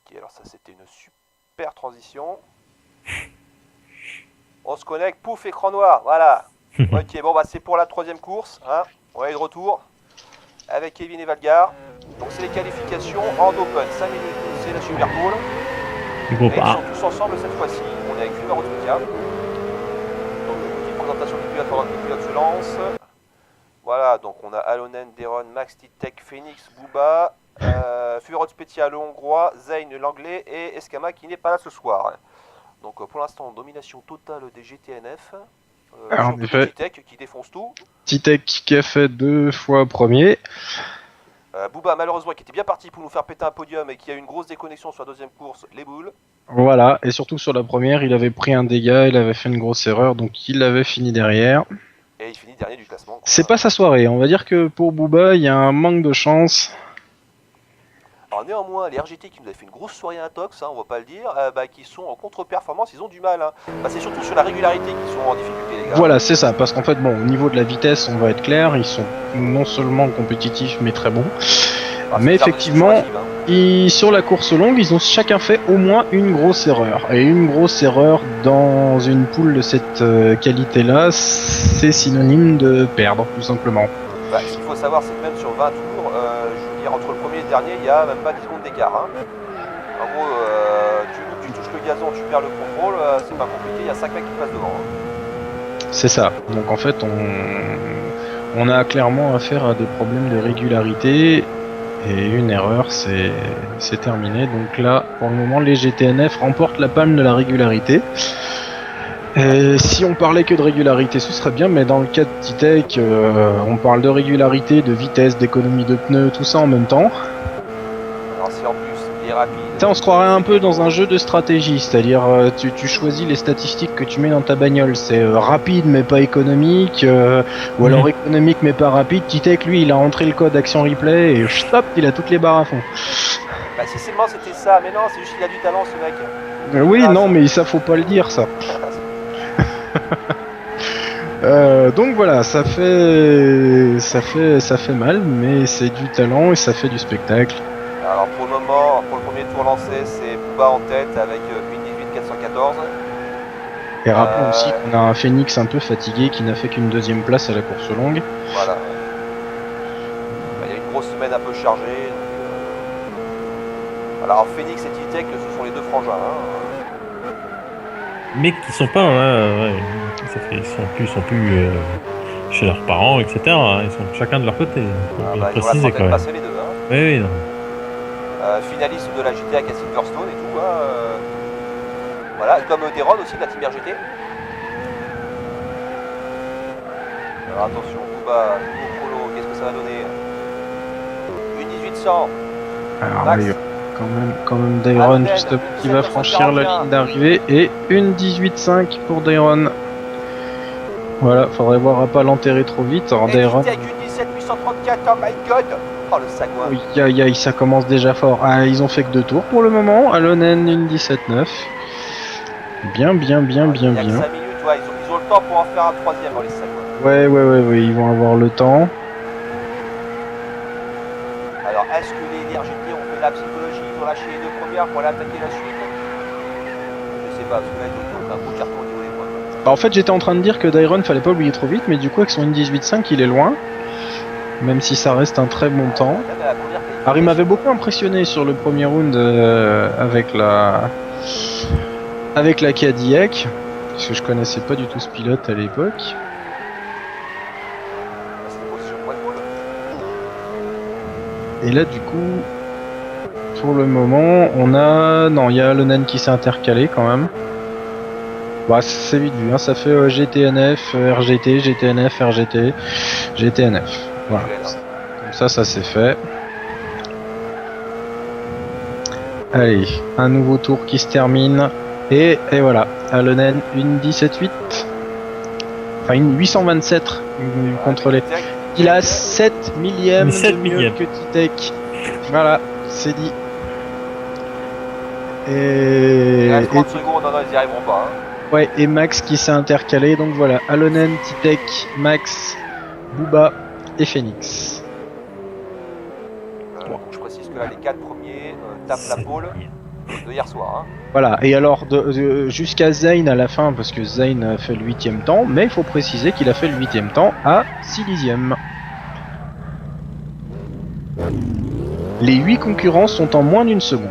Ok, alors ça c'était une super transition. On se connecte, pouf, écran noir, voilà. Ok, bon bah c'est pour la troisième course, hein. On est de retour avec Kevin et Valgar. Donc c'est les qualifications en open. 5 minutes, c'est la Super Bowl. Groupe Et ils A. sont tous ensemble cette fois-ci. On est avec Fumeur Autrica. Donc une petite présentation des pilotes pendant que les pilotes se lancent. Voilà, donc on a Alonen, Deron, Max, Titek, Phoenix, Booba, Furod Spetia, le hongrois, Zayn, l'anglais et Eskama qui n'est pas là ce soir. Donc pour l'instant, domination totale des GTNF. Alors, en Surtout de effet, Titek qui défonce tout. Titek qui a fait 2 fois premier. Booba malheureusement qui était bien parti pour nous faire péter un podium et qui a eu une grosse déconnexion sur la deuxième course, les boules. Voilà, et surtout sur la première, il avait pris un dégât, il avait fait une grosse erreur, donc il avait fini derrière. Et il finit dernier du classement. Quoi. C'est pas sa soirée, on va dire que pour Booba, il y a un manque de chance. Alors néanmoins, les RGT qui nous avaient fait une grosse soirée intox, hein, on va pas le dire, qui sont en contre-performance, ils ont du mal. Hein. C'est surtout sur la régularité qu'ils sont en difficulté les gars. Voilà, c'est ça, parce qu'en fait, bon, au niveau de la vitesse, on va être clair, ils sont non seulement compétitifs, mais très bons. Mais effectivement, sur la course longue, ils ont chacun fait au moins une grosse erreur. Et une grosse erreur dans une poule de cette qualité-là, c'est synonyme de perdre, tout simplement. Ce qu'il faut savoir, c'est que même sur 20 tours, je veux dire, entre le premier et le dernier, il y a même pas 10 secondes d'écart. Hein. En gros, tu touches le gazon, tu perds le contrôle, c'est pas compliqué, il y a 5 mecs qui passent devant. Hein. C'est ça. Donc en fait, on a clairement affaire à des problèmes de régularité. Et une erreur, c'est terminé. Donc là, pour le moment, les GTNF remportent la palme de la régularité. Et si on parlait que de régularité, ce serait bien, mais dans le cas de Titek, on parle de régularité, de vitesse, d'économie de pneus, tout ça en même temps. Alors si en plus il est rapide... Ça, on se croirait un peu dans un jeu de stratégie, c'est-à-dire tu choisis les statistiques que tu mets dans ta bagnole. C'est rapide mais pas économique, ou alors économique mais pas rapide. Titek, lui, il a rentré le code action replay et hop, il a toutes les barres à fond. Si seulement c'était ça, mais non, c'est juste qu'il a du talent ce mec. Oui, non, mais ça faut pas le dire ça. Donc voilà, ça fait mal, mais c'est du talent et ça fait du spectacle. Alors pour le moment, pour le premier tour lancé, c'est Booba en tête avec 414. Et rappelons aussi qu'on a un Phoenix un peu fatigué qui n'a fait qu'une deuxième place à la course longue. Voilà. Il y a une grosse semaine un peu chargée. Alors Phoenix et Titek, ce sont les deux frangins. Hein. Mais qui sont pas, ils sont plus chez leurs parents, etc. Ils sont chacun de leur côté. Ils ont la trentaine passé les deux. Hein. Oui, non. Finaliste de la GTA à Silverstone et tout. Hein. Voilà, comme Deron aussi de la Team RGT. Alors attention, Booba, Polo, qu'est-ce que ça va donner? Une 1800. Alors Max. Oui, quand même Dairon juste qui va franchir la ligne d'arrivée et une 18.5 pour Dairon. Voilà, faudrait voir à pas l'enterrer trop vite. Alors Dairon. Avec une 17834, oh my god! Oh le sagouin! Oui, ça commence déjà fort. Ah, ils ont fait que 2 tours pour le moment. Alonen une 17.9. Bien. Il y a que 5 minutes, ouais, ils ont le temps pour en faire un troisième, les sagouins. Ouais, ils vont avoir le temps. Alors, est-ce que les RGT ont fait la psychologie, ils ont lâché les deux premières pour aller attaquer la suite? Je sais pas, parce que là, ils ont un gros carton au niveau des points. Bah, en fait, j'étais en train de dire que Dairon fallait pas oublier trop vite, mais du coup, avec son 18.5, il est loin. Même si ça reste un très bon temps. Alors, il m'avait beaucoup impressionné sur le premier round avec la Cadillac, parce que je connaissais pas du tout ce pilote à l'époque. Et là, du coup, pour le moment, il y a Alonen qui s'est intercalé quand même. Bah, c'est vite vu, hein. Ça fait GTNF, RGT, GTNF, RGT, GTNF. Voilà. Comme ça c'est fait. Allez, un nouveau tour qui se termine. Et voilà, Alonen, une 17.8. Enfin, une 827 contre les... Il a 7 millièmes de mieux que Titek. Voilà, c'est dit. Il reste 30 secondes, non, ils n'y arriveront pas. Hein. Ouais, et Max qui s'est intercalé. Donc voilà, Alonen, Titek, Max, Booba et Phoenix. Je précise que là, les 4 premiers tapent la pole. de hier soir. Hein. Voilà, et alors jusqu'à Zayn à la fin, parce que Zayn a fait le 8ème temps, mais il faut préciser qu'il a fait le 8ème temps à 6/10. Les 8 concurrents sont en moins d'une seconde.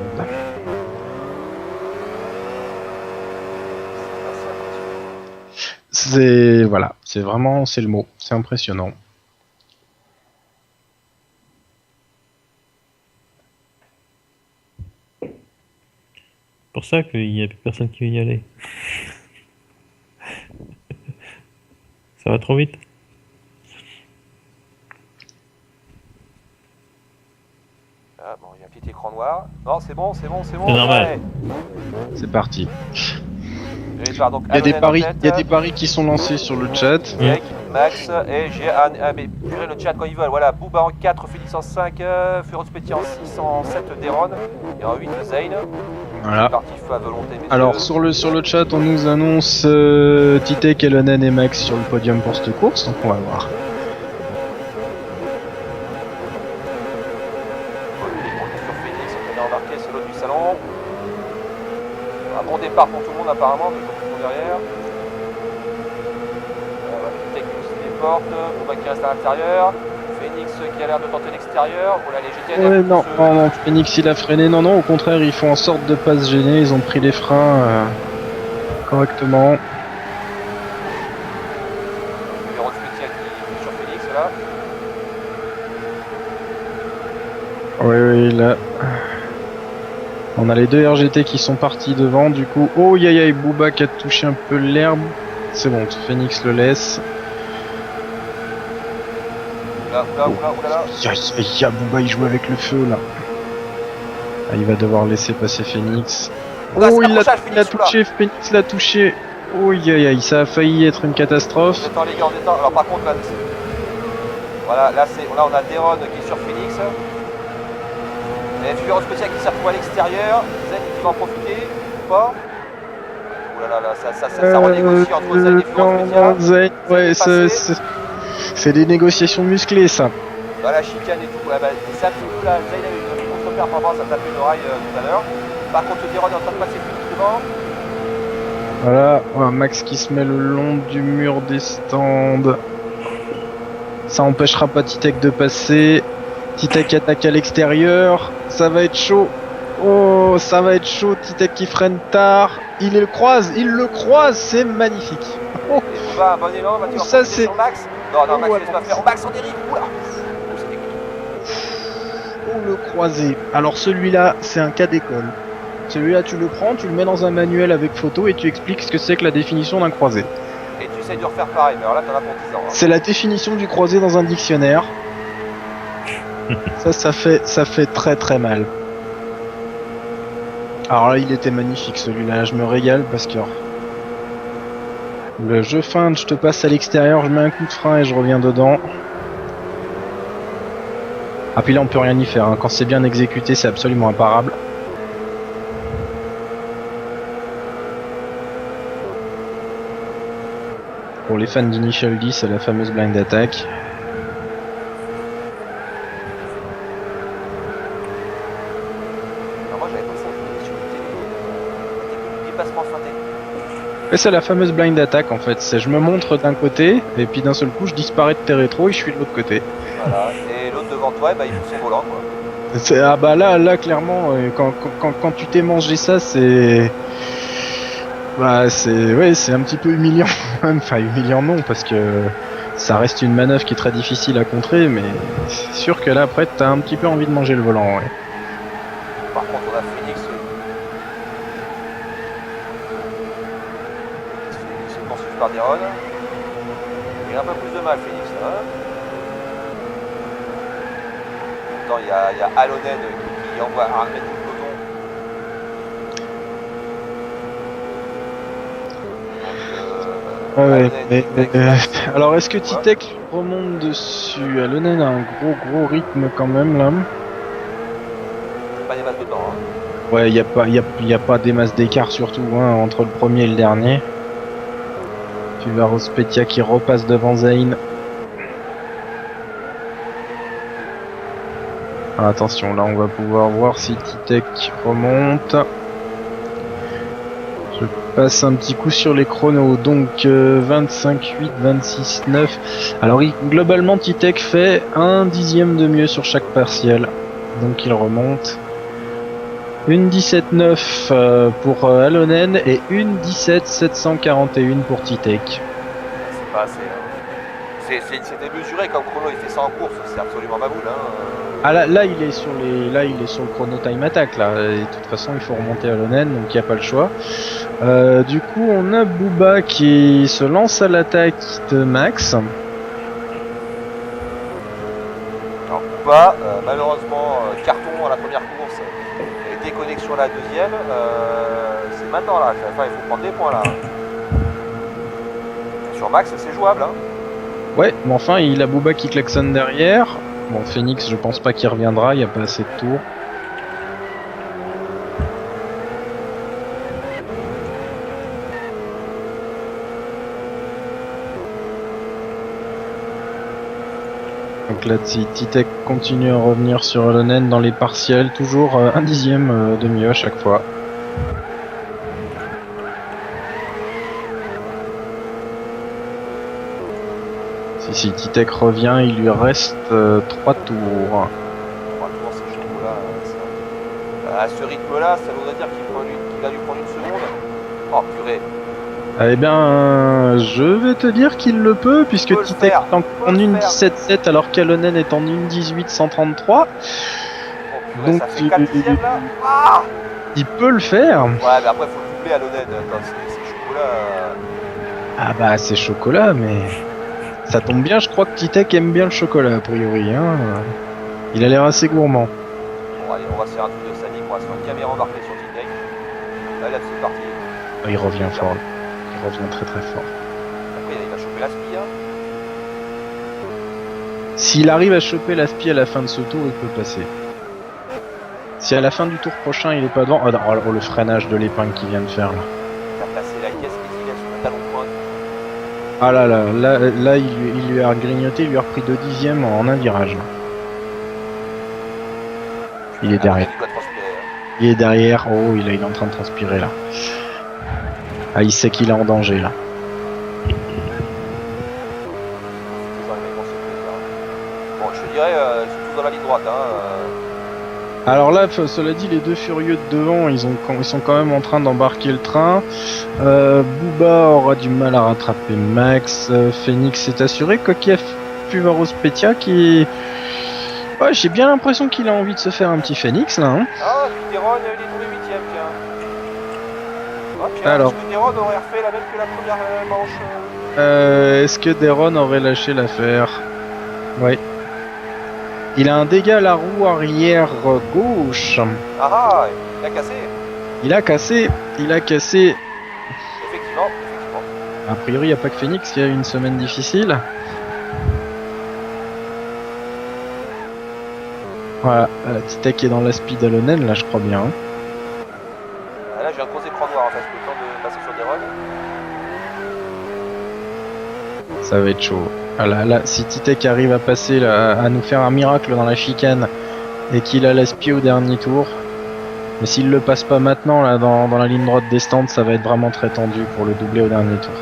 C'est voilà, c'est vraiment, c'est le mot, c'est impressionnant. C'est pour ça qu'il n'y a plus personne qui veut y aller. Ça va trop vite. Ah, bon, il y a un petit écran noir. Non, c'est bon. C'est normal. C'est parti. Il y a Il y a des paris qui sont lancés sur le chat. Jake, Max, et j'ai mais purée le chat quand ils veulent. Voilà, Booba en 4, Félix en 5, Feroz Petit en 6, en 7, Deron, et en 8, Zayn. Voilà. C'est parti, feu à volonté, messieurs. Alors sur le chat, on nous annonce Titek, Elonen et Max sur le podium pour cette course, donc on va voir. Sur Phoenix, on a embarqué sur l'autre du salon. Un bon départ pour tout le monde apparemment, mais pour tout le monde derrière. Titek qui pousse les portes, Booba qui reste à l'intérieur. Phoenix qui a l'air de tenter l'extérieur. Voilà les GTN. Ouais, non, Phoenix il a freiné, non, au contraire, ils font en sorte de pas se gêner, ils ont pris les freins correctement. Numéro de Petit qui sur Phoenix là. Oui, là. On a les deux RGT qui sont partis devant, du coup. Oh, Booba qui a touché un peu l'herbe. C'est bon, Phoenix le laisse. Oula. Booba il joue avec le feu là. Ah, il va devoir laisser passer Phoenix. Là, Oh, il l'a Phoenix, touché, Phoenix l'a touché. Oh, ça a failli être une catastrophe. On détend les gars, on détend. Alors par contre là, voilà, là on a Deron qui est sur Phoenix. Et Feroz Petit qui s'est retrouvé à l'extérieur. Zen qui va en profiter ou pas. Oulala, ça renégocie entre Zen et Feroz Petit. Zen, ouais, c'est des négociations musclées ça. Dans la chicane et tout, ouais, bah, c'est un petit peu là, Zen a eu une contre-paire par rapport à ça, tape une oreille tout à l'heure. Par contre, Deron est en train de passer Phoenix devant. Voilà, Max qui se met le long du mur des stands. Ça empêchera pas Titek de passer. Titek attaque à l'extérieur. Ça va être chaud. Oh, ça va être chaud. Titek qui freine tard. Il le croise, c'est magnifique. Oh. Et Booba, un bon élan, va-t-il en profiter sur Max? Non, Max, laisse pas faire. Oh, Max en dérive. Oula. C'est dégoûtant. Oh, le croisé. Alors celui-là, c'est un cas d'école. Celui-là, tu le prends, tu le mets dans un manuel avec photo et tu expliques ce que c'est que la définition d'un croisé. Et tu essayes de refaire pareil, mais alors là, t'en as pour 10 ans. Hein. C'est la définition du croisé dans un dictionnaire. ça fait très très mal. Alors là, il était magnifique celui-là, je me régale parce que le jeu feinte, je te passe à l'extérieur, je mets un coup de frein et je reviens dedans. Ah puis là on peut rien y faire, hein. Quand c'est bien exécuté c'est absolument imparable. Pour les fans d'Initial D, c'est la fameuse blind attack. Alors moi j'avais pas ça sur une télé, dépassement feinté. Et c'est la fameuse blind attack en fait, c'est je me montre d'un côté et puis d'un seul coup je disparais de tes rétros et je suis de l'autre côté. Voilà, et l'autre devant toi, bah, il pousse son volant quoi. Ah bah là clairement, quand tu t'es mangé ça, c'est... Bah c'est un petit peu humiliant. Enfin humiliant non, parce que ça reste une manœuvre qui est très difficile à contrer, mais c'est sûr que là après t'as un petit peu envie de manger le volant, ouais. Par contre on a Phoenix. Phoenix est poursuivi par Deron. Il a un peu plus de mal Phoenix là. En même temps il y a Alonen qui envoie un mètre de peloton. Ouais, alors est-ce que Titek remonte dessus? Alonen a un gros rythme quand même là. Pas des masses dedans. Hein. Ouais, y a pas des masses d'écart surtout hein, entre le premier et le dernier. Tu vas Rospetia qui repasse devant Zayn. Attention, là on va pouvoir voir si Titek remonte. passe un petit coup sur les chronos. Donc 25-8, 26-9. Alors globalement, Titech fait un dixième de mieux sur chaque partiel. Donc il remonte. Une 17-9 pour Alonen et une 17-741 pour Titech. C'est pas assez. C'est démesuré comme chrono, il fait ça en course, c'est absolument baboule. Hein. Ah là il est sur le chrono time attack là. Et de toute façon il faut remonter Alonen, donc il n'y a pas le choix. Du coup on a Booba qui se lance à l'attaque de Max. Alors Booba, malheureusement, carton à la première course et déconnexion à la deuxième. C'est maintenant là, enfin, il faut prendre des points là. Sur Max c'est jouable. Hein. Ouais, mais enfin il a Booba qui klaxonne derrière. Bon, Phoenix, je pense pas qu'il reviendra, il n'y a pas assez de tours. Donc là, Titech continue à revenir sur Alonen dans les partiels, toujours un dixième de mieux à chaque fois. Si Titech revient, il lui reste 3 tours. 3 tours, c'est chaud là. À ce rythme-là, ça voudrait dire qu'il va lui prendre une seconde. Oh purée. Eh bien, je vais te dire qu'il le peut, puisque Titech est en une 17-7 alors qu'Alonen est en une 18-133. Oh, purée, donc ça fait 4 dixièmes là. Ah il peut le faire. Ouais, mais après, faut le doubler à l'honnête. C'est chocolat. Ah bah, c'est chocolat, mais ça tombe bien, je crois que Titech aime bien le chocolat, a priori. Hein. Il a l'air assez gourmand. Bon, allez, on va se faire un truc de sadique, on va se faire une caméra embarquée sur Titech. Là, c'est parti. Il revient fort. Il revient très très fort. Après, il va choper la spie. Hein. S'il arrive à choper la spie à la fin de ce tour, il peut passer. Si à la fin du tour prochain, il est pas devant... Oh, le freinage de l'épingle qu'il vient de faire, là. Il a placé la caisse qui est sur le talon pointe. Ah là, il lui a grignoté, il lui a repris 2 dixièmes en un virage. Là. Il est derrière. Il doit transpirer. Hein. Il est derrière. Oh, il est en train de transpirer là. Ah, il sait qu'il est en danger là. Bon, je te dirais, surtout dans la ligne droite. Hein, Alors là, cela dit, les deux furieux de devant, ils sont quand même en train d'embarquer le train. Booba aura du mal à rattraper Max. Phoenix est assuré. Kokia Puvarospétia qui... Ouais, j'ai bien l'impression qu'il a envie de se faire un petit Phoenix là. Hein. Ah, puis Deron, il est tombé 8ème, tiens. Ah, tiens, Alors. est-ce que Deron aurait refait la même que la première manche Est-ce que Deron aurait lâché l'affaire? Ouais. Il a un dégât à la roue arrière gauche. Ah, il a cassé. Il a cassé. Effectivement. A priori, il n'y a pas que Phoenix qui a eu une semaine difficile. Voilà, Titech est dans la speed Alonen, là je crois bien. Là, j'ai un gros écran noir, en fait, le temps de passer sur Deron. Ça va être chaud. Ah là, si Titech arrive à passer, là, à nous faire un miracle dans la chicane et qu'il a l'aspi au dernier tour, mais s'il le passe pas maintenant là dans la ligne droite des stands, ça va être vraiment très tendu pour le doubler au dernier tour.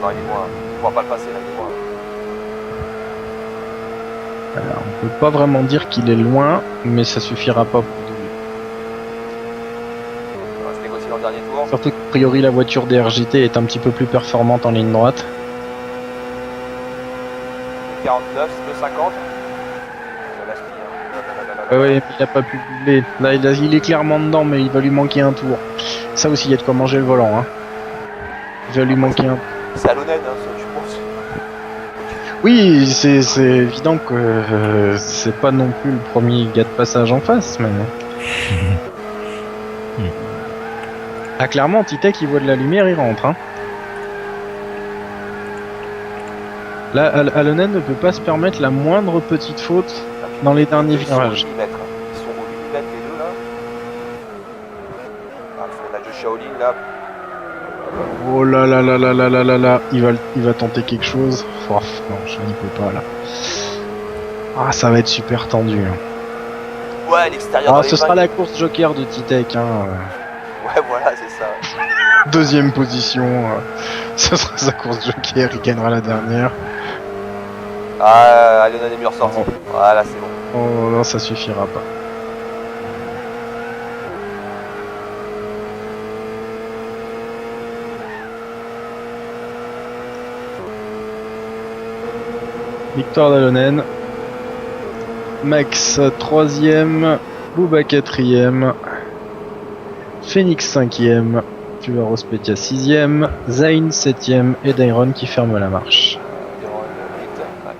Non, il est loin. On va pas le passer, là, il est loin. Alors, on peut pas vraiment dire qu'il est loin, mais ça suffira pas pour doubler. On va se négocier dans le dernier tour. Surtout qu'a priori la voiture des RJT est un petit peu plus performante en ligne droite. 49, le 50. Ouais, mais il a pas pu doubler. Là, il est clairement dedans, mais il va lui manquer un tour. Ça aussi, il y a de quoi manger le volant. Hein. Il va lui manquer un. C'est Alonen, hein, ça, je pense. Oui, c'est évident que c'est pas non plus le premier gars de passage en face, mais. Ah, clairement, Titech, il voit de la lumière, il rentre. Hein. Là, Alonen ne peut pas se permettre la moindre petite faute dans les derniers virages. Ils sont au millimètre les deux là. Ah, le freinage de Shaolin là. Oh là là là là là là là là, il va tenter quelque chose. Oh, non, je n'y peux pas là. Ah, ça va être super tendu. Hein. Ouais, l'extérieur dans les ce sera 20. la course joker de Titec. Ouais, voilà, c'est ça. Deuxième position. Ce sera sa course joker. Il gagnera la dernière. Ah, allez, on a des murs sortis. Oh. Voilà, c'est bon. Oh non, ça suffira pas. Victoire d'Alonen. Max 3ème. Booba 4ème. Phoenix 5ème. Tuvaros Petya 6ème. Zayn 7ème. Et Dairon qui ferme la marche. Dairon,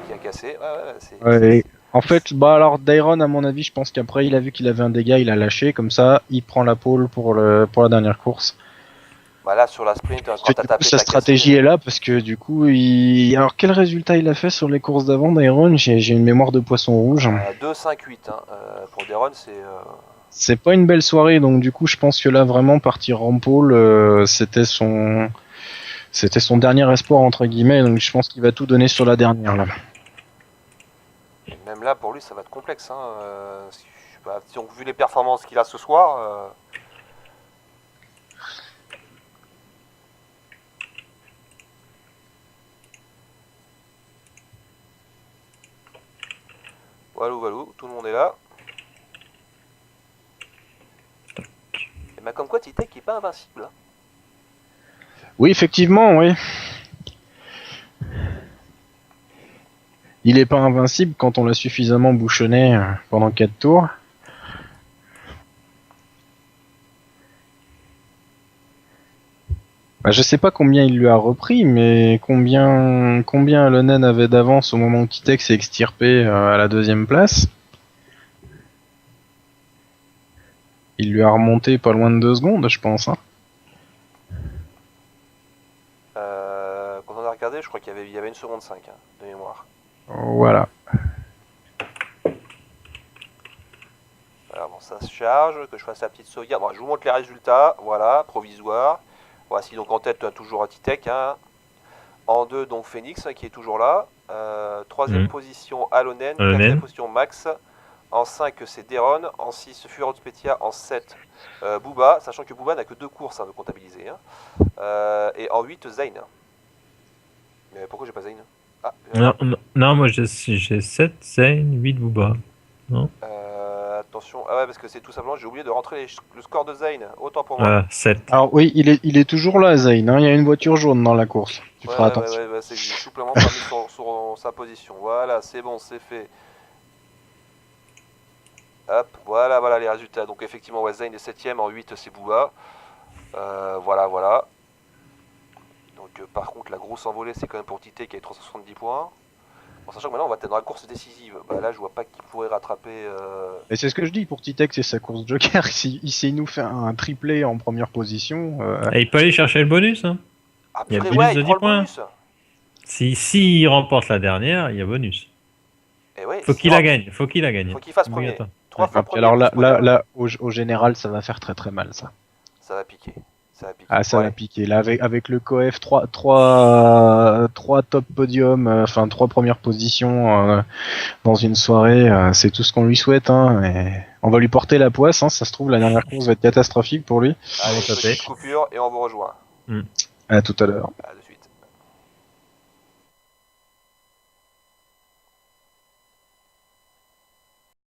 qui a cassé. Ouais, Ouais. En fait, alors Dairon, à mon avis, je pense qu'après il a vu qu'il avait un dégât, il a lâché. Comme ça, il prend la pole pour la dernière course. Voilà, sur la sprint, quand t'as Du tapé. coup, sa stratégie est là parce que du coup, alors quel résultat il a fait sur les courses d'avant, Dairon? J'ai une mémoire de poisson rouge. 2-5-8 pour Dairon, c'est. C'est pas une belle soirée, donc du coup, je pense que là, vraiment partir en pole, c'était son dernier espoir entre guillemets. Donc je pense qu'il va tout donner sur la dernière là. Même là, pour lui, ça va être complexe. Je sais pas, si on vu les performances qu'il a ce soir. Walou, tout le monde est là. Et bah comme quoi Titec est pas invincible. Oui, effectivement, oui. Il est pas invincible quand on l'a suffisamment bouchonné pendant 4 tours. Bah, je sais pas combien il lui a repris, mais combien Alonen avait d'avance au moment où Titec s'est extirpé à la 2ème place. Il lui a remonté pas loin de 2 secondes, je pense. Quand on a regardé, je crois qu'il y avait 1 seconde 5 de mémoire. Voilà. Voilà, bon, ça se charge, que je fasse la petite sauvegarde. Bon, je vous montre les résultats, voilà, provisoire. Voici donc en tête toujours Titec. En 2, donc Phoenix qui est toujours là. 3ème position Alonen. 4ème position Max. En 5, c'est Dairon. En 6, Furos Petya. En 7, Booba. Sachant que Booba n'a que 2 courses de comptabiliser. Et en 8, Zayn. Mais pourquoi j'ai pas Zayn? Non, moi j'ai 7, Zayn, 8 Booba. Non Attention, ah ouais, parce que c'est tout simplement, j'ai oublié de rentrer le score de Zayn. Autant pour moi. 7. Alors oui, il est toujours là, Zayn. Il y a une voiture jaune dans la course. Tu feras attention. Ouais, c'est simplement pas mis sur sa position. Voilà, c'est bon, c'est fait. Hop, voilà les résultats. Donc effectivement, Zayn est 7ème, en 8 c'est Booba. Voilà. Donc par contre, la grosse envolée, c'est quand même pour Tite qui a 370 points. En sachant que maintenant, on va être dans la course décisive. Bah là, je vois pas qui pourrait rattraper... Et c'est ce que je dis pour Titec, c'est sa course joker. S'il nous fait un triplé en première position... Et il peut aller chercher le bonus. Ah il y a purée, le bonus ouais, de il prend 10 le points. bonus. Si il remporte la dernière, il y a bonus. Et ouais, faut qu'il la gagne. Faut qu'il fasse premier. 3 fois premier. Alors là, au général, ça va faire très très mal, ça. Ça va piquer. Ah, ça va piquer. Là, avec le coef, 3 top podiums, enfin 3 premières positions dans une soirée, c'est tout ce qu'on lui souhaite. Et on va lui porter la poisse. Ça se trouve, la dernière course va être catastrophique pour lui. Allez, petite coupure et on vous rejoint. À tout à l'heure. À de suite.